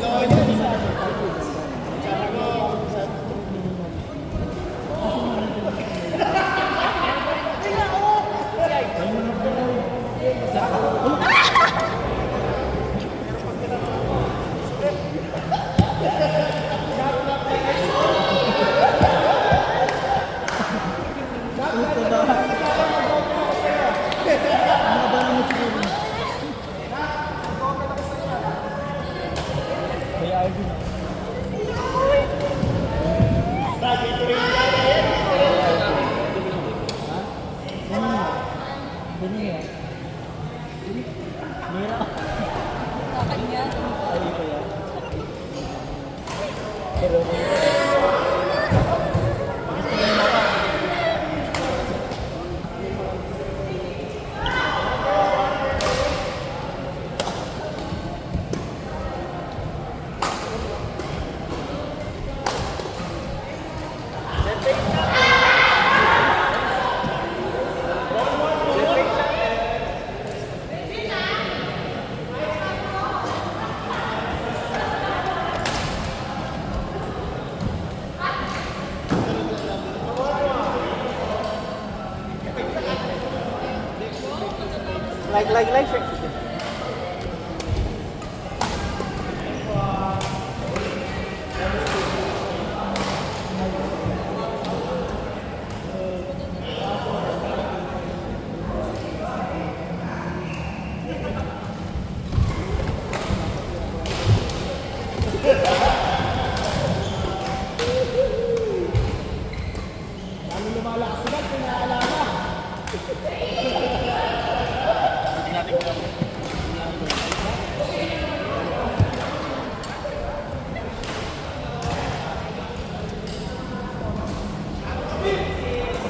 Like.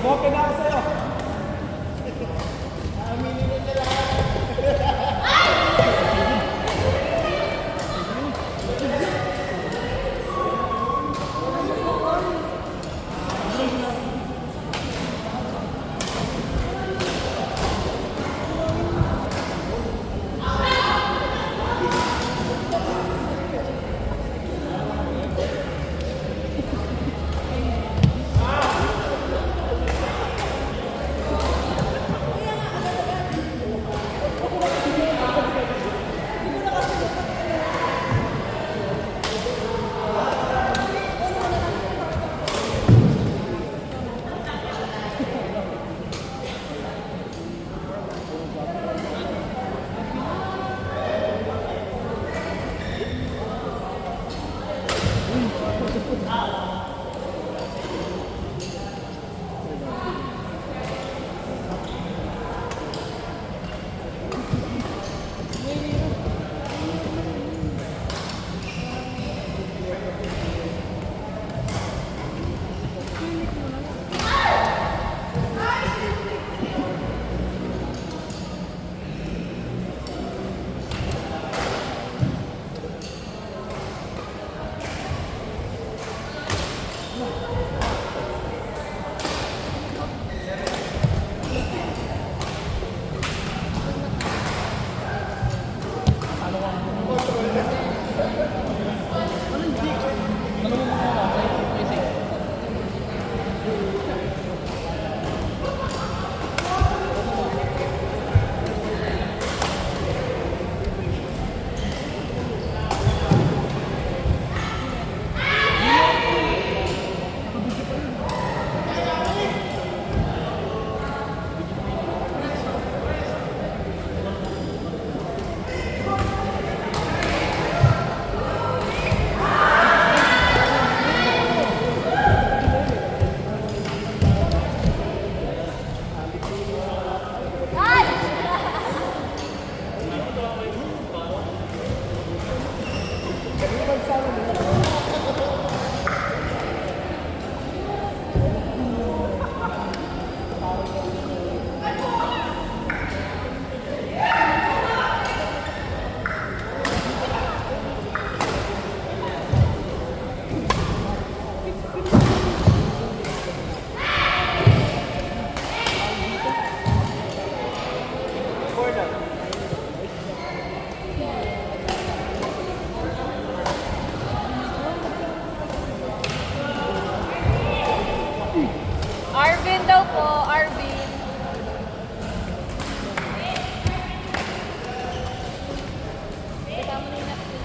Okay na ako sa'yo. Aminin nyo na lahat.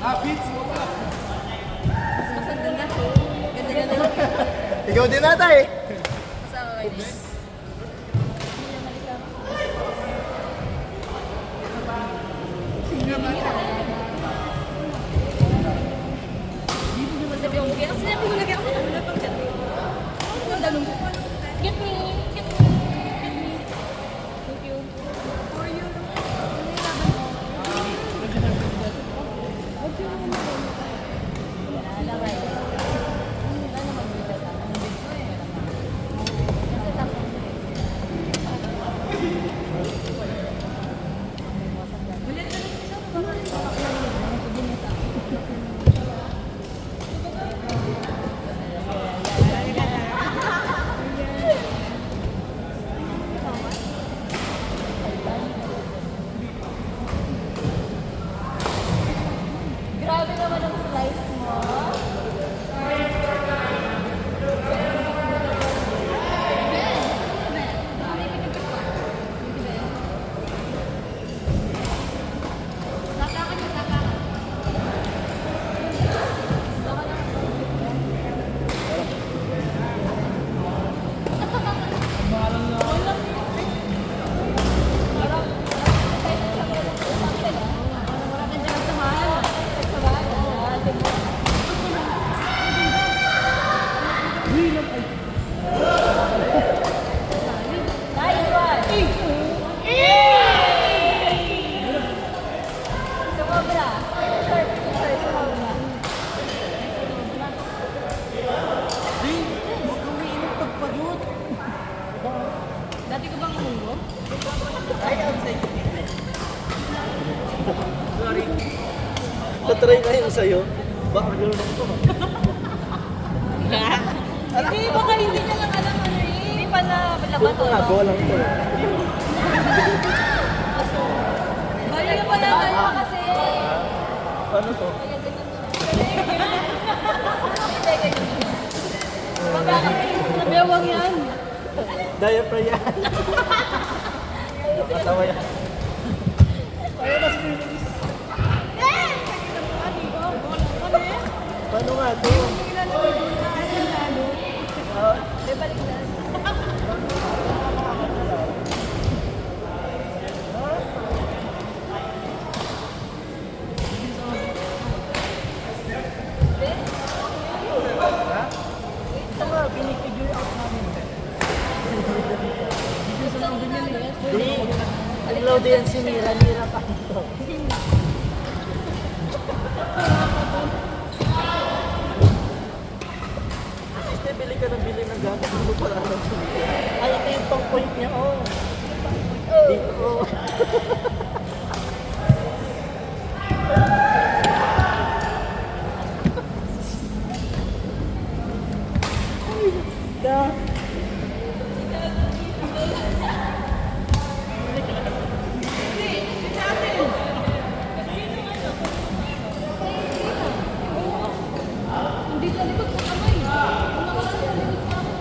Beats mo pa. Mas ang ganda. Ganda-ganda. Ikaw din nata eh. Sa vibes. Sinabi ko lagi ako na pag get me. Get me. Get me. Thank you. For you. Grabe naman ang slice mo. Nice one! Sumobra. Sure, sumobra. Huwag kang umiinit pagpagod. Dati ko bang munggo? Ay, outside. Sorry. Tatry na yun sa'yo. Baka gano'n ako. Hindi, baka hindi niya lang alam ano eh. Hindi pa na labat o. Gawa lang ito. Bali na pala tayo kasi. Paano to? Sa bewang yan. Diaper yan. Nakatawa yan. Ayaw na screenings. Paano nga to? Balik na. Ito nga, pinifigure out namin. Hindi. Tinglaw din yan sinira. Nira pa ito. Siste, bili ka ng bili ng gamit. Hindi mo pala alam sinira. Ay, ito yung pang point niya. Oh. Dito. Yeah. Hindi sa likod sa kamay. Nawala sa likod sa kamay.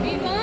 Viva!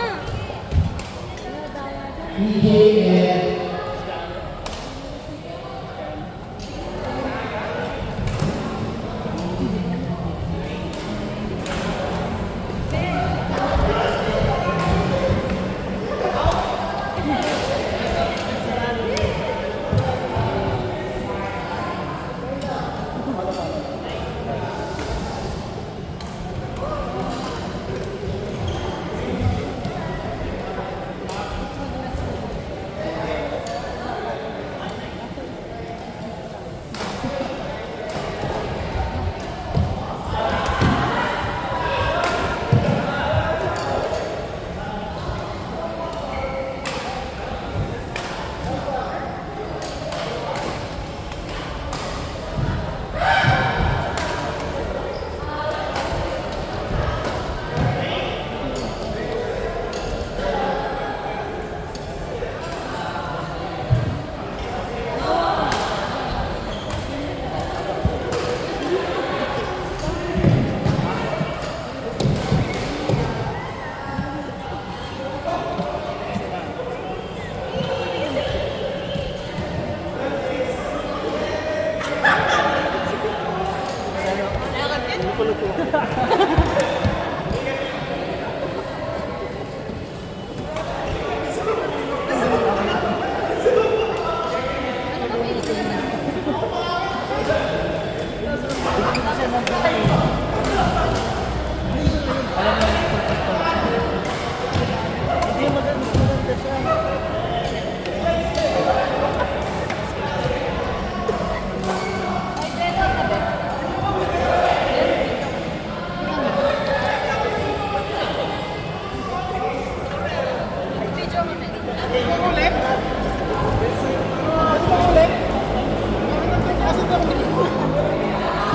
lang siya eh.